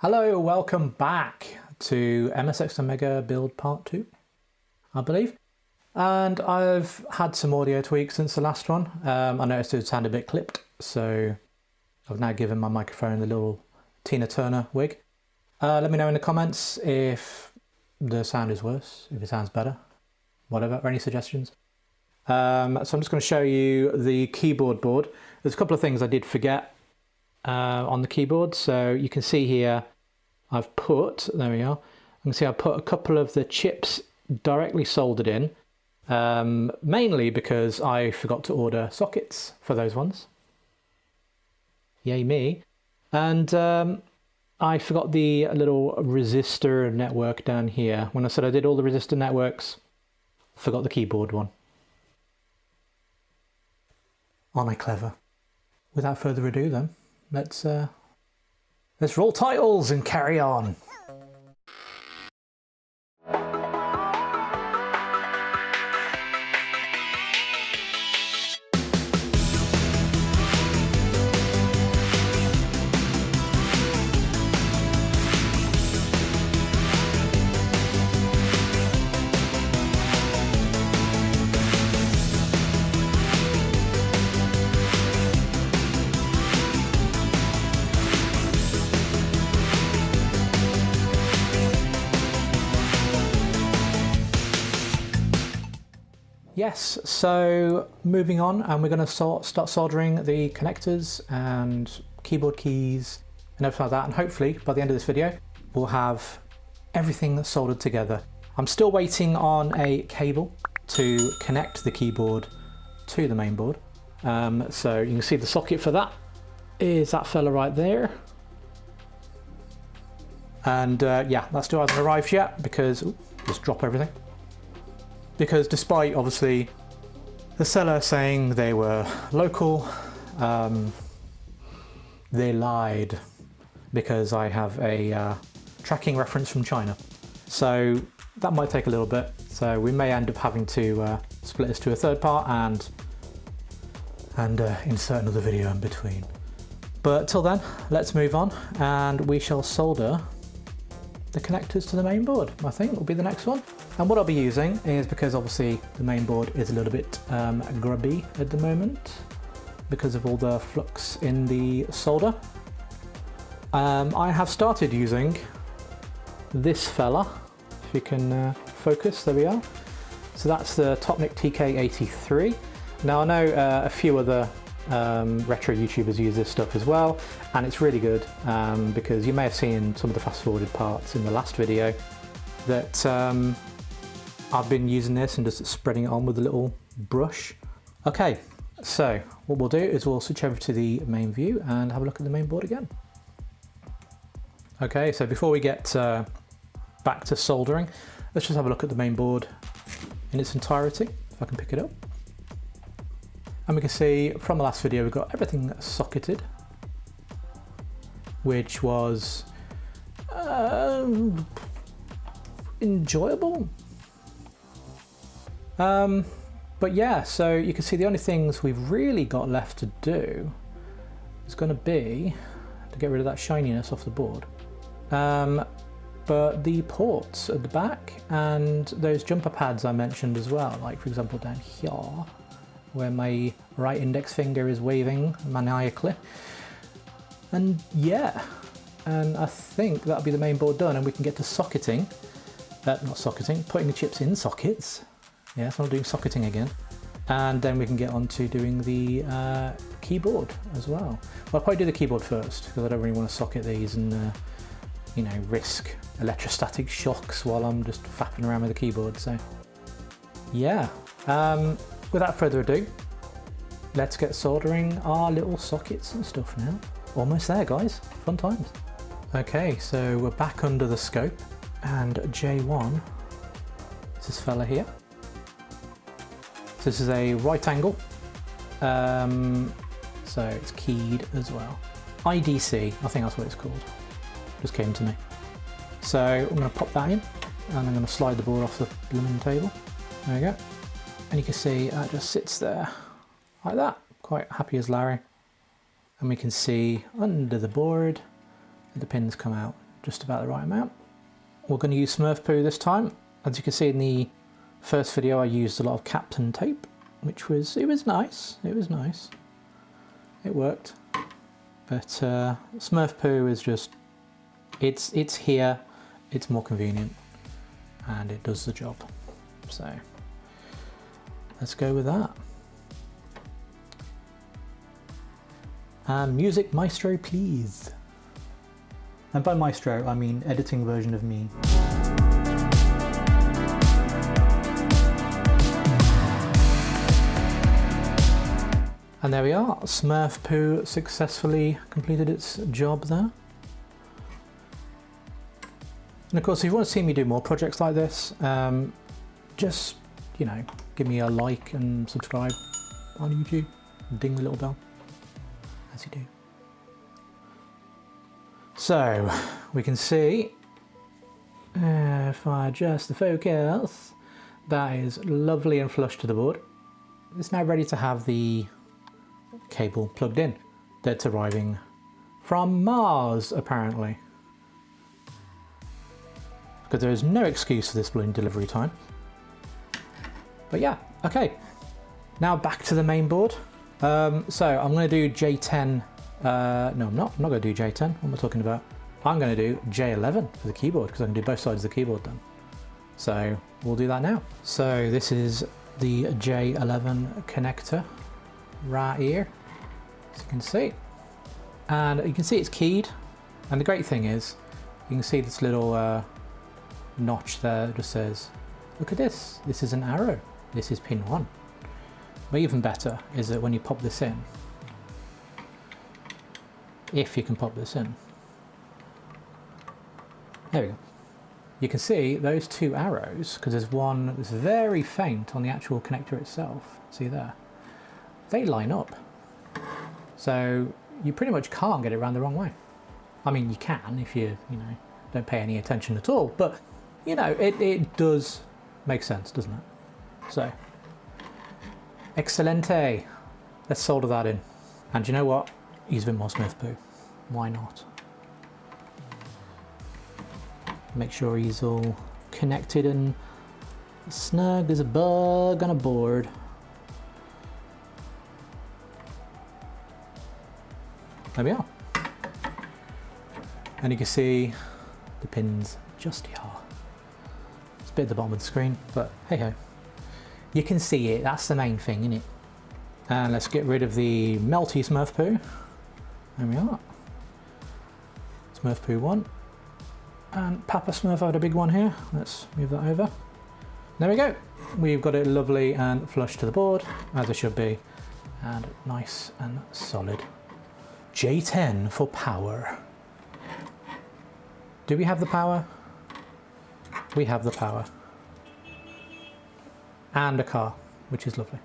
Hello, welcome back to MSX Omega build part 2, I believe. And I've had some audio tweaks since the last one. I noticed it sounded a bit clipped, so I've now given my microphone the little Tina Turner wig. Let me know in the comments if the sound is worse, if it sounds better, whatever, or any suggestions. So I'm just going to show you the keyboard board. There's a couple of things I did forget on the keyboard. So you can see here I've put, there we are, you can see I put a couple of the chips directly soldered in, mainly because I forgot to order sockets for those ones. Yay me. And I forgot the little resistor network down here. When I said I did all the resistor networks, I forgot the keyboard one. Aren't I clever? Without further ado then, let's roll titles and carry on. Yes, so moving on, and we're going to start soldering the connectors and keyboard keys and everything like that, and hopefully by the end of this video we'll have everything soldered together. I'm still waiting on a cable to connect the keyboard to the main board, so you can see the socket for that is that fella right there. And yeah, that still hasn't arrived yet because, just drop everything. Because despite obviously the seller saying they were local, they lied because I have a tracking reference from China. So that might take a little bit. So we may end up having to split this to a third part and insert another video in between. But till then, let's move on and we shall solder the connectors to the main board, I think will be the next one. And what I'll be using is, because obviously the main board is a little bit grubby at the moment because of all the flux in the solder. I have started using this fella, if you can focus, there we are. So that's the Topnic TK83. Now I know a few other retro YouTubers use this stuff as well, and it's really good because you may have seen some of the fast forwarded parts in the last video that I've been using this and just spreading it on with a little brush. Okay, so what we'll do is we'll switch over to the main view and have a look at the main board again. Okay, so before we get back to soldering, let's just have a look at the main board in its entirety, if I can pick it up. And we can see from the last video we've got everything socketed, which was enjoyable. But yeah, so you can see the only things we've really got left to do is going to be to get rid of that shininess off the board. But the ports at the back and those jumper pads I mentioned as well, like for example down here, where my right index finger is waving maniacally. And yeah, and I think that'll be the main board done, and we can get to socketing, not socketing, putting the chips in sockets. Yeah, so I'm doing socketing again. And then we can get on to doing the keyboard as well. Well, I'll probably do the keyboard first, because I don't really want to socket these and, you know, risk electrostatic shocks while I'm just faffing around with the keyboard, so yeah. Without further ado, let's get soldering our little sockets and stuff now. Almost there, guys. Fun times. Okay, so we're back under the scope, and J1 is this fella here. So this is a right angle, so it's keyed as well. IDC, I think that's what it's called. Just came to me. So I'm going to pop that in, and I'm going to slide the board off the blooming table. There we go. And you can see that just sits there like that, quite happy as Larry. And we can see under the board the pins come out just about the right amount. We're going to use Smurf poo this time. As you can see in the first video, I used a lot of Captain tape, which was, it was nice. It was nice. It worked. But Smurf poo is just, it's here, it's more convenient, and it does the job. So let's go with that. And music maestro, please. And by maestro, I mean editing version of me. And there we are, Smurf poo successfully completed its job there. And of course, if you want to see me do more projects like this, just, you know, give me a like and subscribe on YouTube, ding the little bell, as you do. So, we can see, if I adjust the focus, that is lovely and flush to the board. It's now ready to have the cable plugged in. That's arriving from Mars, apparently. Because there is no excuse for this balloon delivery time. But yeah, okay. Now back to the main board. So I'm going to do J10. No, I'm not going to do J10. What am I talking about? I'm going to do J11 for the keyboard because I can do both sides of the keyboard then. So we'll do that now. So this is the J11 connector right here, as you can see. And you can see it's keyed. And the great thing is, you can see this little notch there that just says, look at this, this is an arrow, this is pin 1. But even better is that when you pop this in, if you can pop this in, there we go. You can see those two arrows, because there's one that's very faint on the actual connector itself, see there, they line up. So you pretty much can't get it around the wrong way. I mean, you can if you know, don't pay any attention at all, but you know, it does make sense, doesn't it? So, excelente. Let's solder that in. And you know what? Use a bit more Smurf poo. Why not? Make sure he's all connected and snug as a bug on a board. There we are. And you can see the pins just here. It's a bit at the bottom of the screen, but hey ho. You can see it, that's the main thing, isn't it? And let's get rid of the melty Smurf poo. There we are. Smurf poo 1. And Papa Smurf had a big one here. Let's move that over. There we go. We've got it lovely and flush to the board, as it should be. And nice and solid. J10 for power. Do we have the power? We have the power. And a car, which is lovely.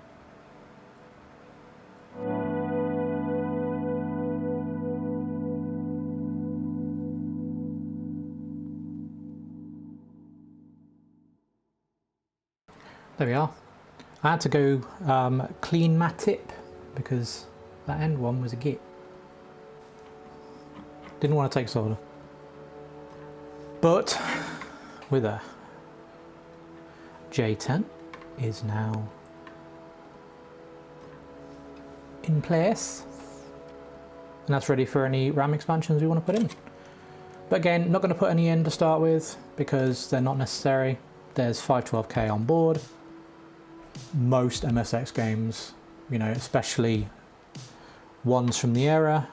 There we are. I had to go clean my tip because that end one was a git. Didn't want to take solder. But with a J10 is now in place, and that's ready for any RAM expansions we want to put in. But again, not going to put any in to start with because they're not necessary. There's 512K on board. Most MSX games, you know, especially ones from the era,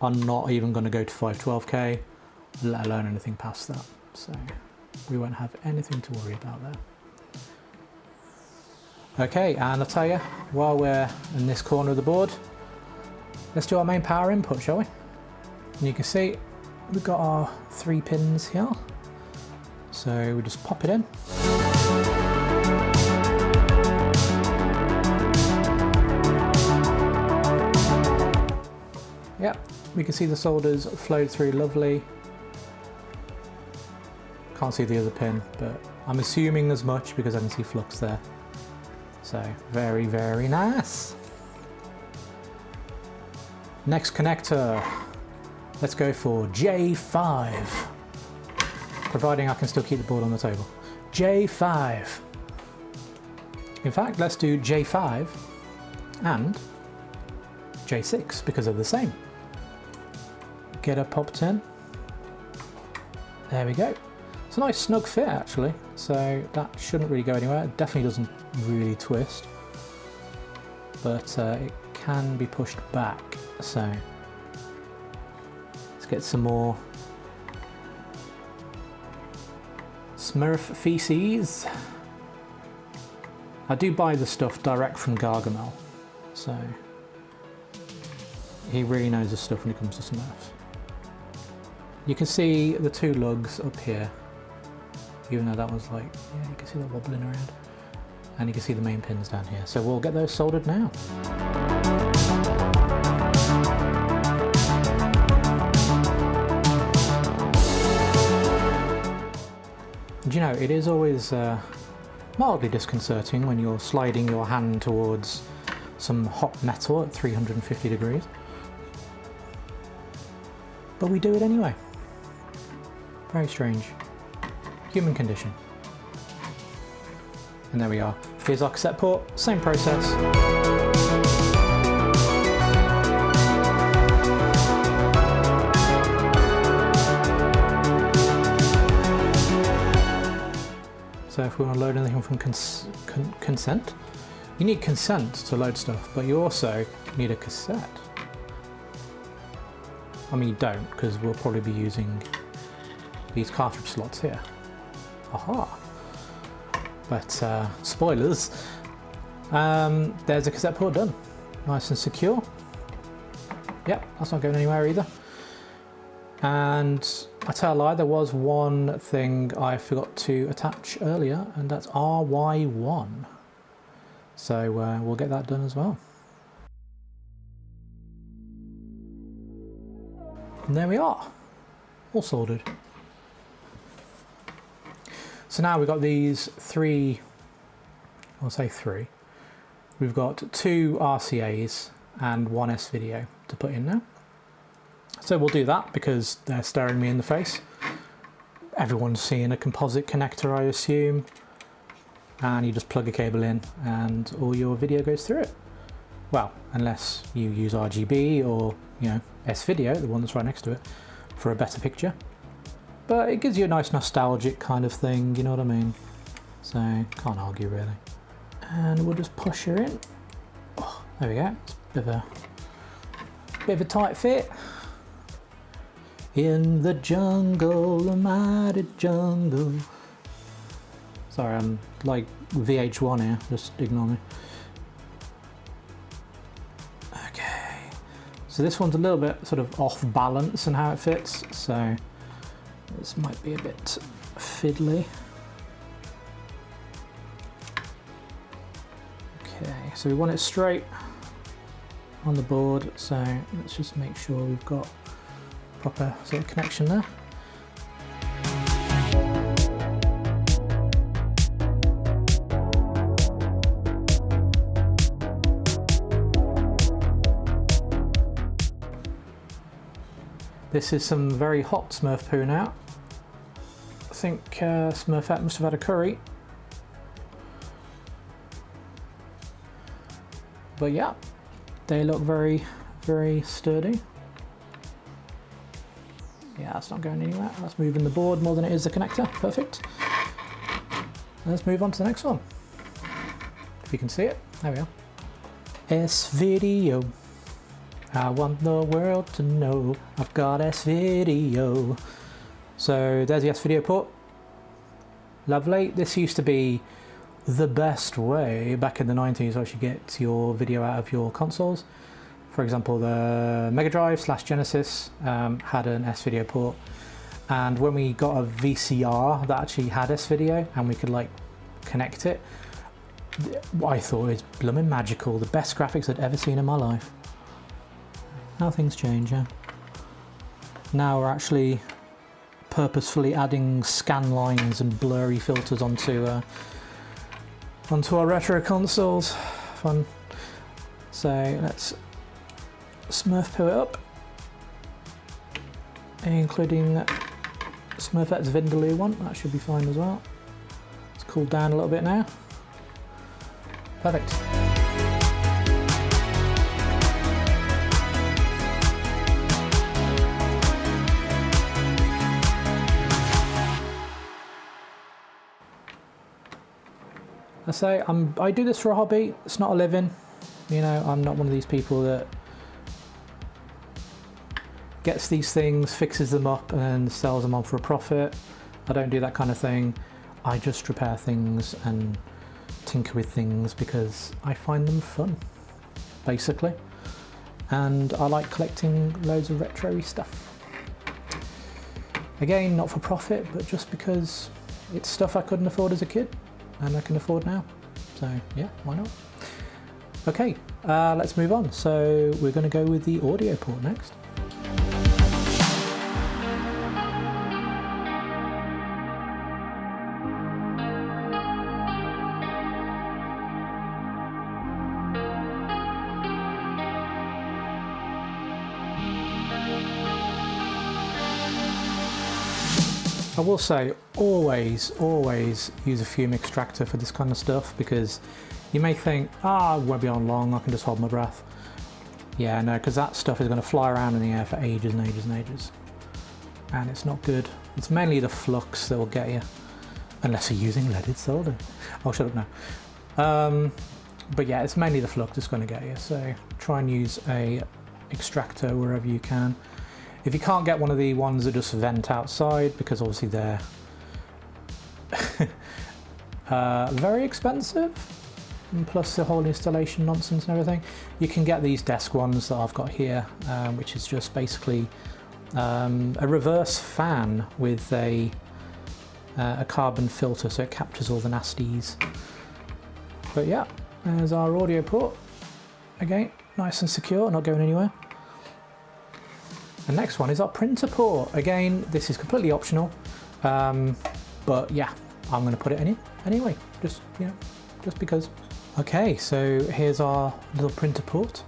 are not even going to go to 512K, let alone anything past that. So we won't have anything to worry about there. Okay, and I'll tell you, while we're in this corner of the board, let's do our main power input, shall we? And you can see we've got our 3 pins here. So we just pop it in. Yep, we can see the solders flowed through lovely. Can't see the other pin, but I'm assuming as much because I can see flux there. So very, very nice. Next connector. Let's go for J5. providing I can still keep the board on the table. J5. In fact, let's do J5 and J6 because they're the same. Get her popped in. There we go. It's a nice snug fit actually, so that shouldn't really go anywhere. It definitely doesn't really twist, but it can be pushed back. So let's get some more Smurf feces. I do buy the stuff direct from Gargamel, so he really knows his stuff when it comes to Smurfs. You can see the two lugs up here, even though that was like, yeah, you can see that wobbling around. And you can see the main pins down here. So we'll get those soldered now. Do you know, it is always mildly disconcerting when you're sliding your hand towards some hot metal at 350 degrees. But we do it anyway. Very strange. Human condition. And there we are. Here's our cassette port, same process. So if we want to load anything from consent, you need consent to load stuff, but you also need a cassette. I mean, you don't, because we'll probably be using these cartridge slots here. Aha! But spoilers, there's a cassette port done. Nice and secure. Yep, that's not going anywhere either. And I tell a lie, there was one thing I forgot to attach earlier, and that's RY1. So we'll get that done as well. And there we are, all soldered. So now we've got these three, I'll say three. We've got two RCAs and one S-video to put in now. So we'll do that because they're staring me in the face. Everyone's seeing a composite connector, I assume. And you just plug a cable in and all your video goes through it. Well, unless you use RGB or, you know, S-video, the one that's right next to it, for a better picture. But it gives you a nice nostalgic kind of thing, you know what I mean? So, can't argue really. And we'll just push her in. Oh, there we go. It's a bit of a tight fit. In the jungle, the mighty jungle. Sorry, I'm like VH1 here, just ignore me. Okay, so this one's a little bit sort of off balance in how it fits, so this might be a bit fiddly. Okay, so we want it straight on the board, so let's just make sure we've got proper sort of connection there. This is some very hot Smurf poo now. I think Smurfette must have had a curry. But yeah, they look very, very sturdy. Yeah, that's not going anywhere. That's moving the board more than it is the connector. Perfect. Let's move on to the next one. If you can see it. There we are. S-video. I want the world to know I've got S-video. So there's the S-video port. Lovely. This used to be the best way back in the 90s to actually get your video out of your consoles. For example, the Megadrive / Genesis had an S-video port, and when we got a VCR that actually had S-video and we could like connect it, I thought it was blooming magical. The best graphics I'd ever seen in my life. How things change, yeah. Now we're actually purposefully adding scan lines and blurry filters onto our retro consoles. Fun. So let's Smurf poo it up, including Smurfette's Vindaloo one, that should be fine as well. It's cooled down a little bit now. Perfect. I say I do this for a hobby. It's not a living. You know, I'm not one of these people that gets these things, fixes them up, and then sells them on for a profit. I don't do that kind of thing. I just repair things and tinker with things because I find them fun, basically. And I like collecting loads of retro-y stuff. Again, not for profit, but just because it's stuff I couldn't afford as a kid and I can afford now. So yeah, why not? Okay, let's move on. So we're going to go with the audio port next. I will say, always use a fume extractor for this kind of stuff, because you may think, it won't be on long, I can just hold my breath. Yeah, no, because that stuff is going to fly around in the air for ages and ages and ages. And it's not good. It's mainly the flux that will get you, unless you're using leaded solder. Oh, shut up now. But yeah, it's mainly the flux that's going to get you, so try and use a extractor wherever you can. If you can't get one of the ones that just vent outside, because obviously they're very expensive, and plus the whole installation nonsense and everything, you can get these desk ones that I've got here, which is just basically a reverse fan with a carbon filter, so it captures all the nasties. But yeah, there's our audio port. Again, nice and secure, not going anywhere. The next one is our printer port. Again, this is completely optional, but yeah, I'm going to put it in anyway, just because. Okay, so here's our little printer port.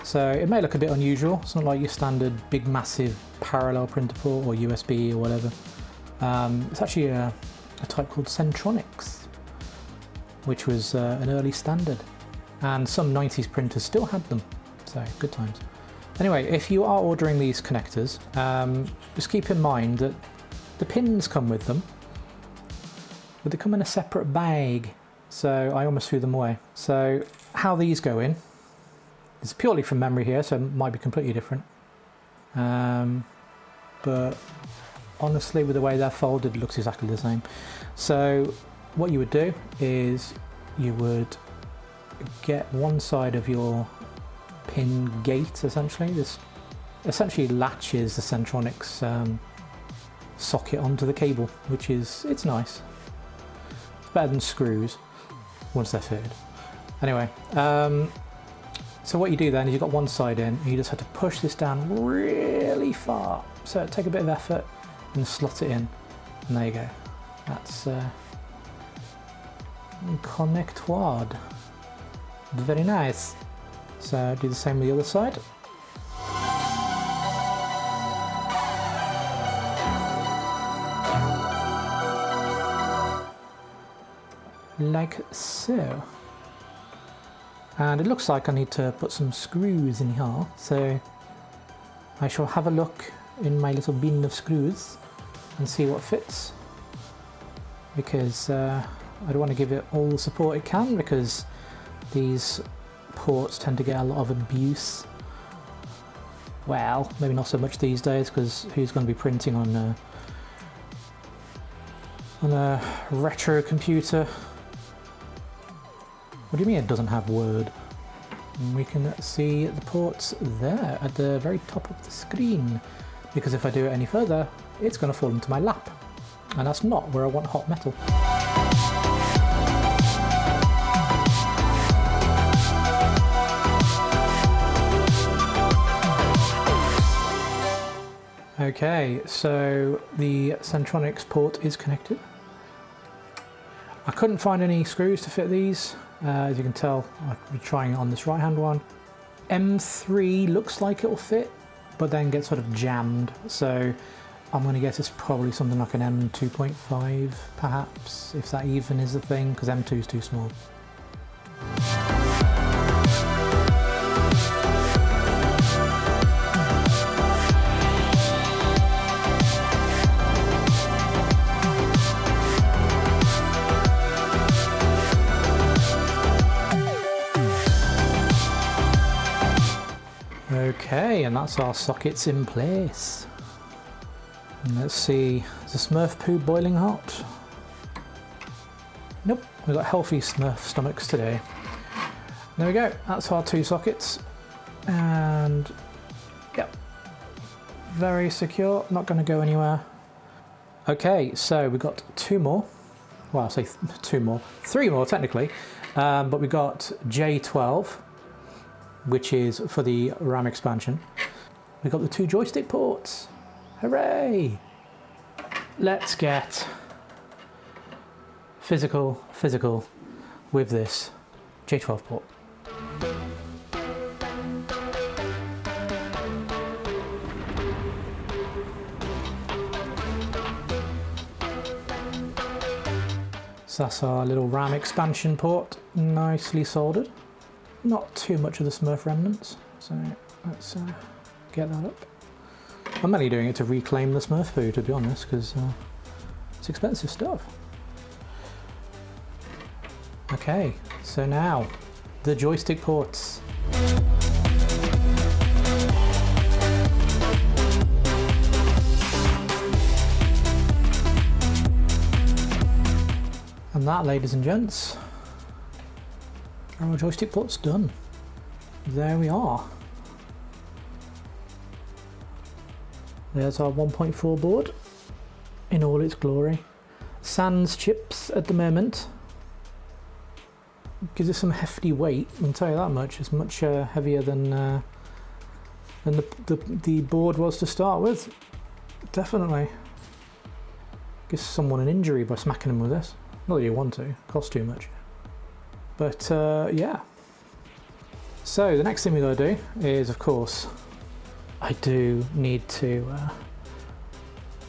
So it may look a bit unusual. It's not like your standard big massive parallel printer port or USB or whatever. It's actually a type called Centronics, which was an early standard, and some 90s printers still had them, so good times. Anyway, if you are ordering these connectors, just keep in mind that the pins come with them, but they come in a separate bag, so I almost threw them away. So how these go in, it's purely from memory here, so it might be completely different. But honestly, with the way they're folded, it looks exactly the same. So what you would do is you would get one side of your pin gate, essentially. This essentially latches the Centronics socket onto the cable, which is, it's nice. It's better than screws once they're fitted. Anyway, so what you do then is you've got one side in, and you just have to push this down really far. So take a bit of effort and slot it in, and there you go. That's connectoid. Very nice. So do the same with the other side. Like so. And it looks like I need to put some screws in here, so I shall have a look in my little bin of screws and see what fits, because I don't want to give it all the support it can, because these ports tend to get a lot of abuse. Well, maybe not so much these days, because who's going to be printing on a retro computer? What do you mean it doesn't have Word? And we can see the ports there at the very top of the screen, because if I do it any further, it's going to fall into my lap, and that's not where I want hot metal. Okay, so the Centronics port is connected. I couldn't find any screws to fit these. As you can tell, I'll be trying it on this right hand one. M3 looks like it will fit, but then gets sort of jammed. So I'm going to guess it's probably something like an M2.5 perhaps, if that even is a thing, because M2 is too small. Okay, and that's our sockets in place. And let's see, is the Smurf poo boiling hot? Nope, we've got healthy Smurf stomachs today. There we go, that's our 2 sockets. And yep, very secure, not going to go anywhere. Okay, so we've got 2 more. Well, I say 2 more, 3 more technically. But we got J12, which is for the RAM expansion. We've got the 2 joystick ports. Hooray! Let's get physical with this J12 port. So that's our little RAM expansion port, nicely soldered. Not too much of the Smurf remnants, so let's get that up. I'm mainly doing it to reclaim the Smurf poo, to be honest, because it's expensive stuff. Okay, so now the joystick ports. And that, ladies and gents, are our joystick ports done. There we are. There's our 1.4 board in all its glory. Sans chips at the moment. Gives it some hefty weight, I can tell you that much. It's much heavier than the board was to start with. Definitely. Gives someone an injury by smacking them with this. Not that you want to, it costs too much. But yeah. So the next thing we gotta do is, of course, I do need to,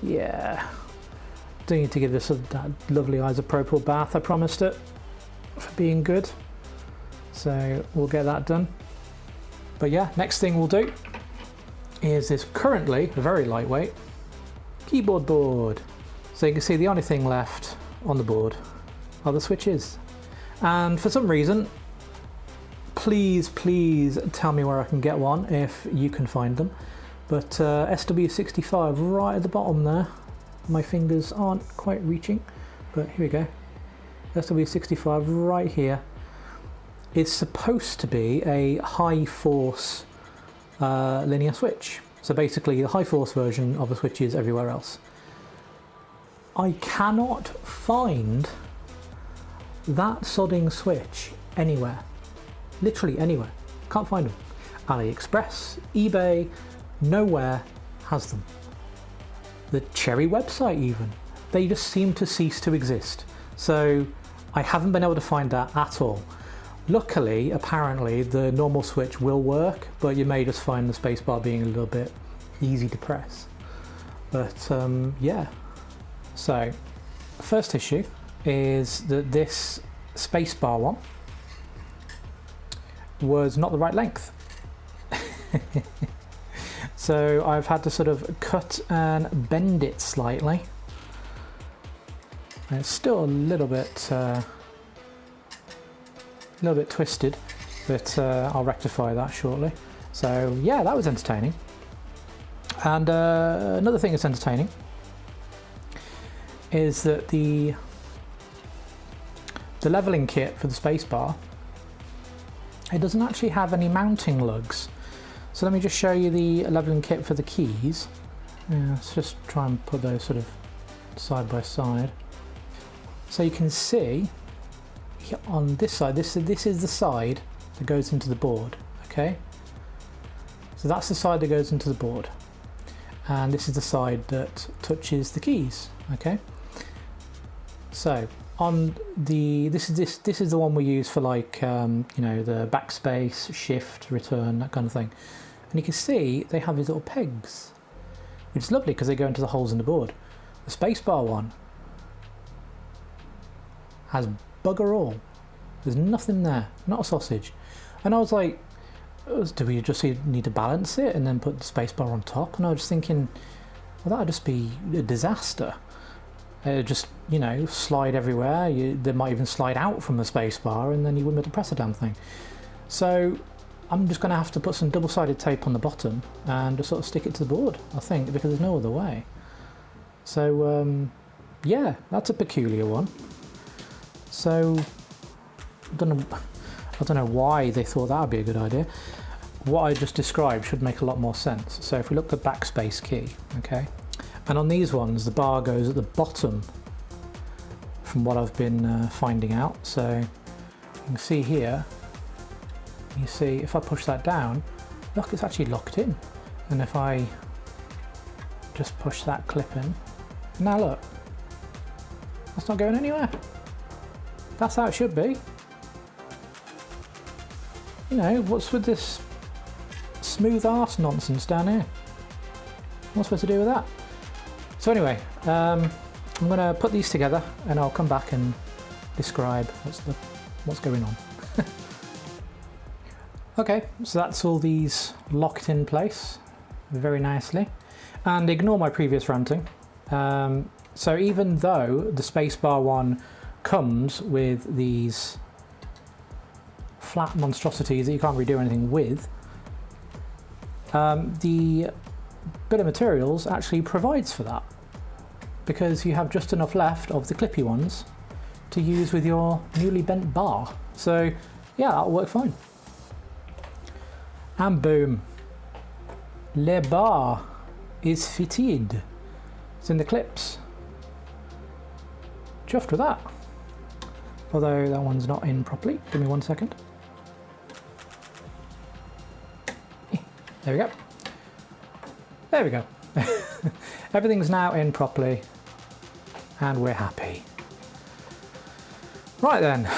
do need to give this that lovely isopropyl bath I promised it for being good. So we'll get that done. But yeah, next thing we'll do is this currently very lightweight keyboard board. So you can see the only thing left on the board are the switches. And for some reason, please tell me where I can get one if you can find them. But SW65 right at the bottom there. My fingers aren't quite reaching, but here we go. SW65 right here. It's supposed to be a high force linear switch. So basically the high force version of the switches everywhere else. I cannot find that sodding switch anywhere. Literally anywhere. Can't find them. AliExpress, eBay, nowhere has them. The Cherry website even. They just seem to cease to exist. So I haven't been able to find that at all. Luckily, apparently, the normal switch will work, but you may just find the spacebar being a little bit easy to press. But yeah. So, first issue is that this spacebar one was not the right length. So I've had to sort of cut and bend it slightly. And it's still a little bit twisted, but I'll rectify that shortly. So yeah, that was entertaining. And another thing that's entertaining is that the leveling kit for the spacebar, it doesn't actually have any mounting lugs. So let me just show you the leveling kit for the keys. Let's just try and put those sort of side by side. So you can see on this side, this is the side that goes into the board, okay? So that's the side that goes into the board. And this is the side that touches the keys, okay? So on the, this is the one we use for, like, you know, the backspace, shift, return, that kind of thing. And you can see they have these little pegs. which is lovely because they go into the holes in the board. The spacebar one has bugger all. There's nothing there, not a sausage. And I was like, do we just need to balance it and then put the spacebar on top? And I was just thinking, well, that would just be a disaster. Just, you know, slide everywhere. They might even slide out from the spacebar and then you wouldn't be able to press the damn thing. So I'm just going to have to put some double-sided tape on the bottom and just sort of stick it to the board, I think, because there's no other way. So, yeah, that's a peculiar one. So, I don't know why they thought that would be a good idea. What I just described should make a lot more sense. So if we look at the backspace key, okay, and on these ones the bar goes at the bottom from what I've been finding out. So you can see here, you see if I push that down, look, it's actually locked in. And if I just push that clip in, now look, that's not going anywhere. That's how it should be. You know, what's with this smooth arse nonsense down here? What's I supposed to do with that? So anyway, I'm going to put these together and I'll come back and describe what's going on. Okay, so that's all these locked in place very nicely. And ignore my previous ranting. So even though the spacebar one comes with these flat monstrosities that you can't really do anything with, the bill of materials actually provides for that, because you have just enough left of the clippy ones to use with your newly bent bar. So yeah, that'll work fine. And boom, le bar is fitted. It's in the clips. Chuffed with that. Although that one's not in properly. Give me 1 second. There we go. There we go. Everything's now in properly and we're happy. Right then.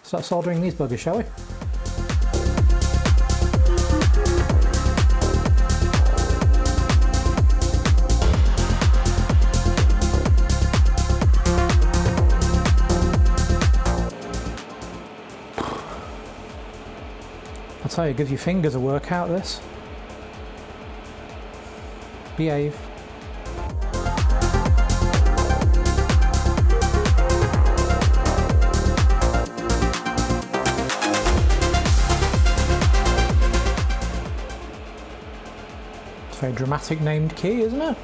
Start soldering these buggers, shall we? I tell you, it gives your fingers a workout, this. Behave. It's a very dramatic named key, isn't it?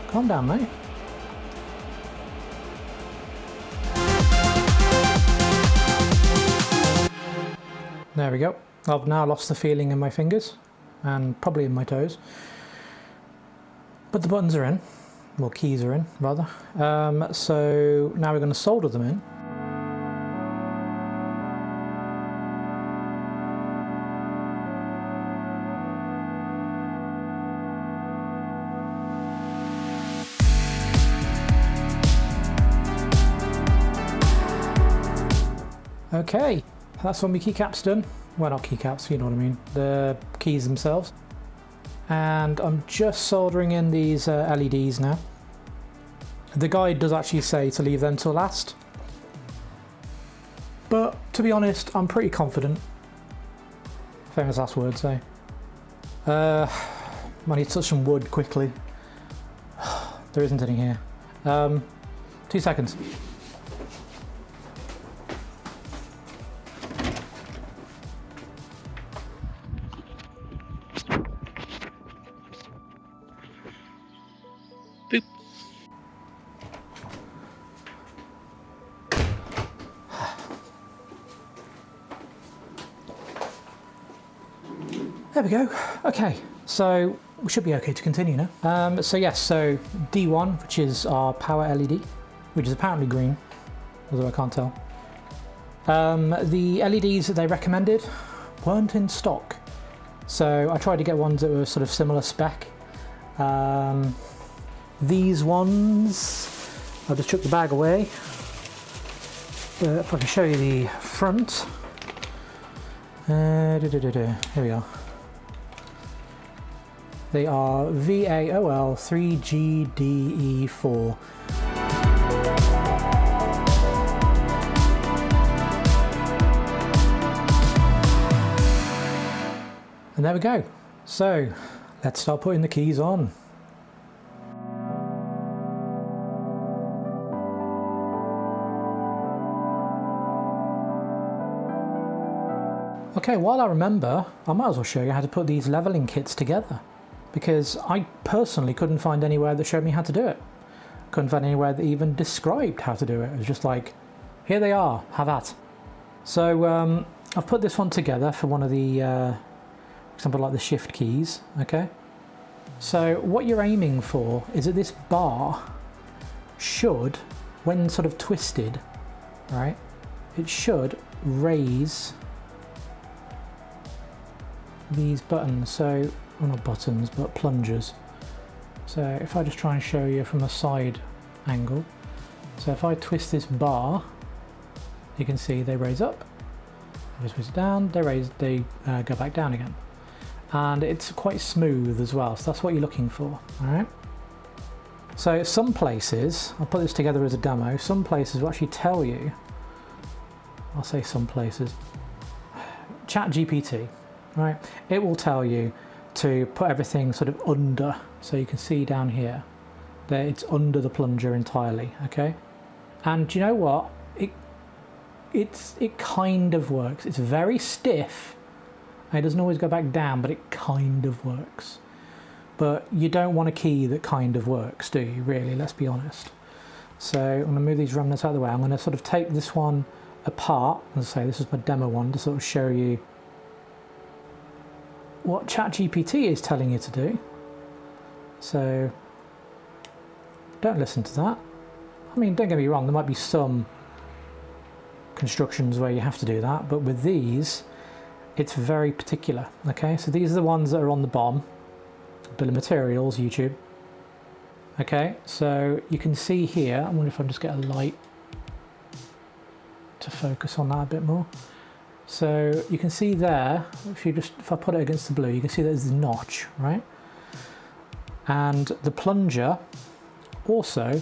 Calm down, mate. There we go. I've now lost the feeling in my fingers and probably in my toes. But the buttons are in, well, keys are in rather. So now we're going to solder them in. Okay. That's when my keycap's done. Well, not keycaps, you know what I mean. The keys themselves. And I'm just soldering in these LEDs now. The guide does actually say to leave them till last. But to be honest, I'm pretty confident. Famous last words, eh? I need to touch some wood quickly. There isn't any here. 2 seconds. Boop. There we go. Okay, so we should be okay to continue now. So yes, so D1, which is our power LED, which is apparently green, although I can't tell. The LEDs that they recommended weren't in stock, so I tried to get ones that were sort of similar spec. These ones, I'll just chuck the bag away. If I can show you the front. Here we are. They are VAOL3GDE4. And there we go. So let's start putting the keys on. Okay, while I remember, I might as well show you how to put these leveling kits together, because I personally couldn't find anywhere that showed me how to do it. Couldn't find anywhere that even described how to do it. It was just like, here they are, have at. So I've put this one together for one of the, for example, like the shift keys, okay? So what you're aiming for is that this bar should, when sort of twisted, right, it should raise these buttons, so, well, not buttons, but plungers. So if I just try and show you from a side angle, so if I twist this bar, you can see they raise up. If I twist it down, they go back down again. And it's quite smooth as well, so that's what you're looking for, alright? So some places, I'll put this together as a demo, some places will actually tell you, I'll say some places, ChatGPT, right? It will tell you to put everything sort of under, so you can see down here that it's under the plunger entirely, okay? And do you know what? It kind of works. It's very stiff. It doesn't always go back down, but it kind of works. But you don't want a key that kind of works, do you, really? Let's be honest. So I'm going to move these remnants out of the way. I'm going to sort of take this one apart, and say this is my demo one, to sort of show you what ChatGPT is telling you to do. So don't listen to that. I mean, don't get me wrong, there might be some constructions where you have to do that, but with these, it's very particular, okay? So these are the ones that are on the BOM, bill of materials, YouTube. Okay, so you can see here, I wonder if I can just get a light to focus on that a bit more. So you can see there, if I put it against the blue, you can see there's the notch, right? And the plunger also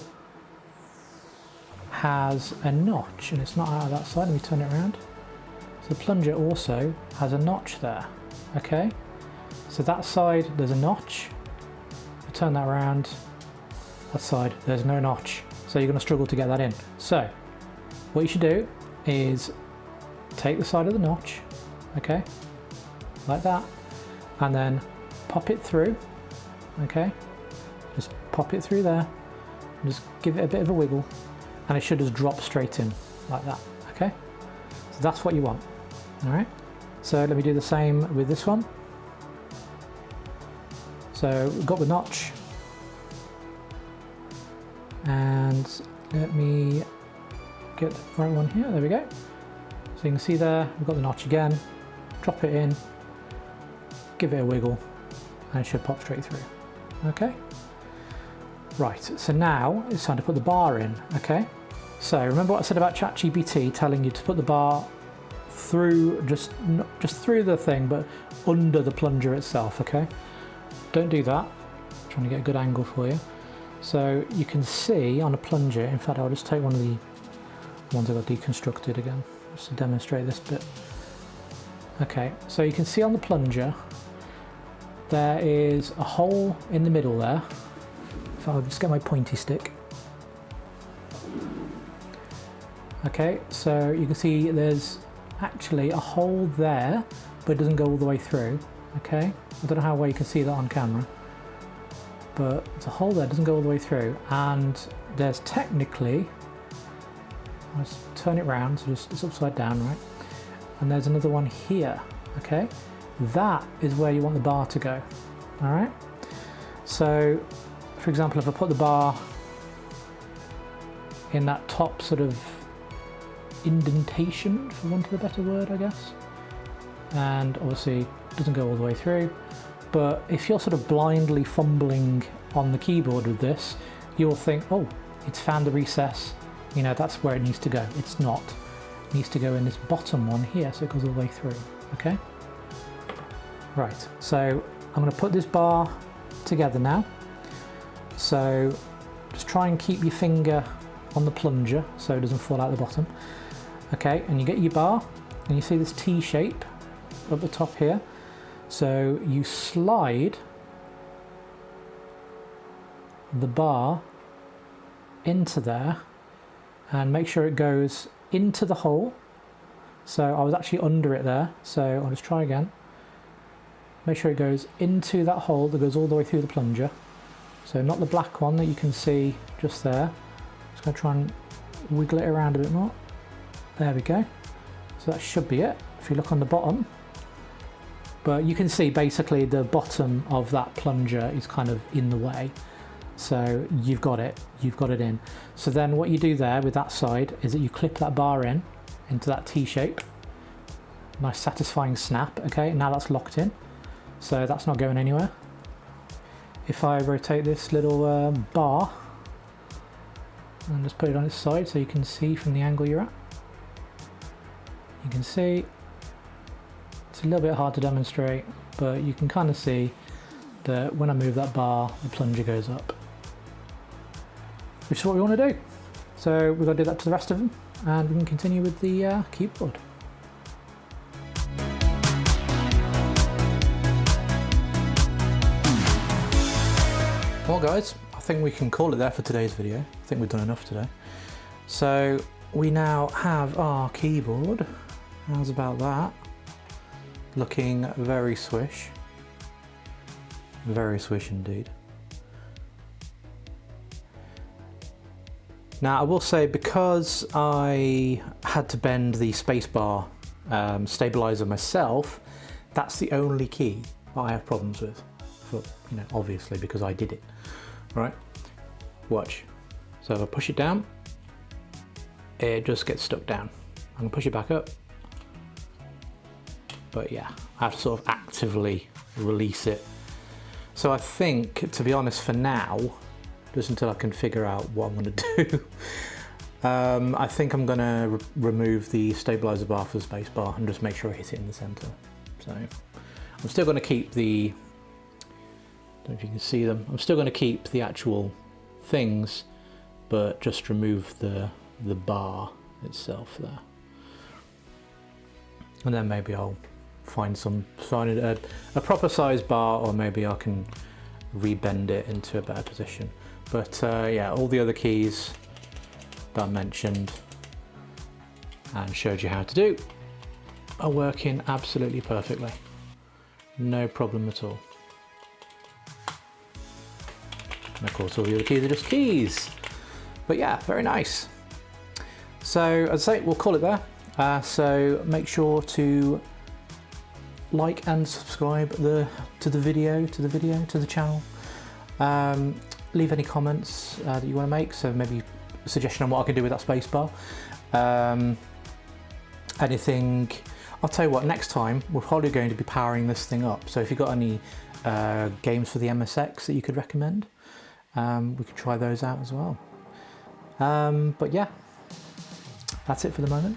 has a notch, and it's not out of that side. Let me turn it around. So the plunger also has a notch there, okay? So that side, there's a notch. If I turn that around, that side, there's no notch. So you're going to struggle to get that in. So what you should do is take the side of the notch, okay, like that, and then pop it through, okay, just pop it through there, and just give it a bit of a wiggle, and it should just drop straight in, like that, okay? So that's what you want, alright? So let me do the same with this one. So we've got the notch, and let me get the right one here, there we go. So you can see there, we've got the notch again, drop it in, give it a wiggle, and it should pop straight through, okay? Right, so now it's time to put the bar in, okay? So remember what I said about ChatGPT telling you to put the bar through, just through the thing, but under the plunger itself, okay? Don't do that. I'm trying to get a good angle for you. So you can see on a plunger, in fact I'll just take one of the ones that got deconstructed again, just to demonstrate this bit. Okay, so you can see on the plunger there is a hole in the middle there. If I'll just get my pointy stick. Okay, so you can see there's actually a hole there, but it doesn't go all the way through. Okay, I don't know how well you can see that on camera, but it's a hole there, doesn't go all the way through, and there's technically, let's turn it round, so just it's upside down, right? And there's another one here, okay? That is where you want the bar to go, all right? So, for example, if I put the bar in that top sort of indentation, for want of a better word, I guess, and obviously it doesn't go all the way through, but if you're sort of blindly fumbling on the keyboard with this, you'll think, oh, it's found the recess, you know, that's where it needs to go. It's not. It needs to go in this bottom one here, so it goes all the way through, okay? Right, so I'm going to put this bar together now. So just try and keep your finger on the plunger so it doesn't fall out the bottom. Okay, and you get your bar, and you see this T shape up the top here. So you slide the bar into there and make sure it goes into the hole. So I was actually under it there, so I'll just try again. Make sure it goes into that hole that goes all the way through the plunger. So not the black one that you can see just there. Just going to try and wiggle it around a bit more. There we go. So that should be it if you look on the bottom. But you can see basically the bottom of that plunger is kind of in the way. So you've got it in. So then what you do there with that side is that you clip that bar in into that T shape. Nice satisfying snap. Okay, now that's locked in. So that's not going anywhere. If I rotate this little bar and just put it on its side so you can see from the angle you're at, you can see it's a little bit hard to demonstrate, but you can kind of see that when I move that bar, the plunger goes up, which is what we want to do. So we've got to do that to the rest of them, and we can continue with the keyboard. Well guys, I think we can call it there for today's video. I think we've done enough today. So we now have our keyboard. How's about that? Looking very swish. Very swish indeed. Now I will say, because I had to bend the spacebar stabilizer myself, that's the only key that I have problems with. For, you know, obviously because I did it. Right? Watch. So if I push it down, it just gets stuck down. I'm gonna push it back up. But yeah, I have to sort of actively release it. So I think, to be honest, for now, just until I can figure out what I'm gonna do, I think I'm gonna remove the stabilizer bar for the space bar and just make sure I hit it in the center. So I'm still gonna keep the, I don't know if you can see them, I'm still gonna keep the actual things, but just remove the bar itself there. And then maybe I'll find a proper size bar, or maybe I can rebend it into a better position. But yeah, all the other keys that I mentioned and showed you how to do are working absolutely perfectly. No problem at all. And of course all the other keys are just keys. But yeah, very nice. So as I say, we'll call it there. So make sure to like and subscribe to the channel. Leave any comments that you want to make, so maybe a suggestion on what I can do with that spacebar. Anything, I'll tell you what, next time we're probably going to be powering this thing up, so if you've got any games for the MSX that you could recommend, we could try those out as well. But yeah, that's it for the moment.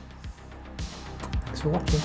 Thanks for watching.